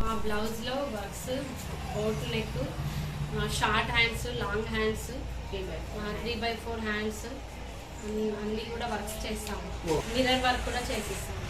మా బ్లౌజ్లో works boat neck, short hands, long hands, 3/4 hands అన్నీ కూడా వర్క్స్ చేస్తాము. మిర్రర్ వర్క్ కూడా చేసిస్తాము.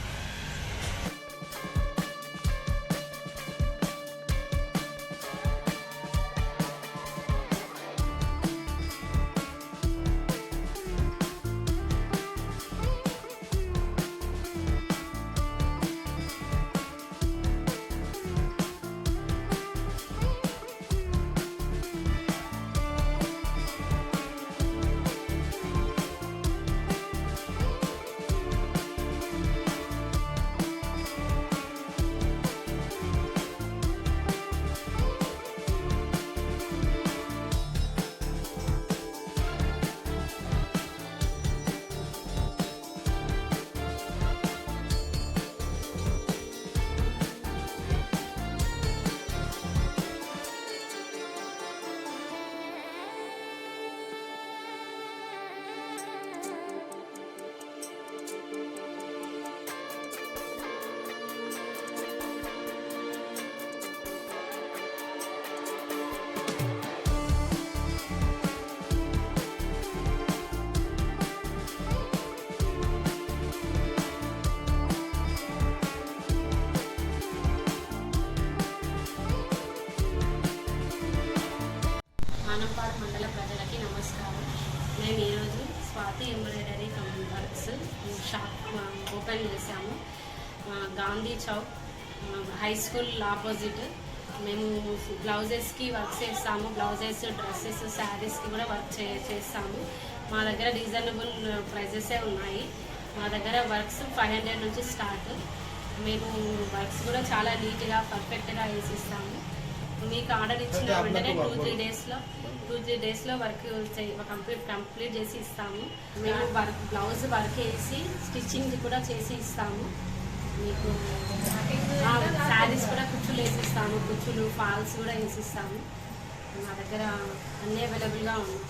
ఆనంపాడు మండల ప్రజలకి నమస్కారం. మేము ఈరోజు Swathi embroidery works shop open చేశాము. Gandhi Chowk high school opposite. మేము బ్లౌజెస్కి వర్క్ చేస్తాము. బ్లౌజెస్, డ్రెస్సెస్, శారీస్కి కూడా వర్క్ చేస్తాము. మా దగ్గర రీజనబుల్ ప్రైజెసే ఉన్నాయి. మా దగ్గర వర్క్స్ 500 నుంచి స్టార్ట్. మేము వర్క్స్ కూడా చాలా నీట్గా పర్ఫెక్ట్గా వేసిస్తాము. మీకు ఆర్డర్ ఇచ్చిన వెంటనే 2-3 డేస్లో వర్క్ కంప్లీట్ చేసి ఇస్తాము. మేము బ్లౌజ్ వర్క్ వేసి స్టిచ్చింగ్ కూడా చేసి ఇస్తాము. మీకు శారీస్ కూడా కుచ్చులు వేసిస్తాము. కుచ్చులు, ఫాల్స్ కూడా వేసిస్తాము. మా దగ్గర అన్నీ అవైలబుల్గా ఉన్నాయి.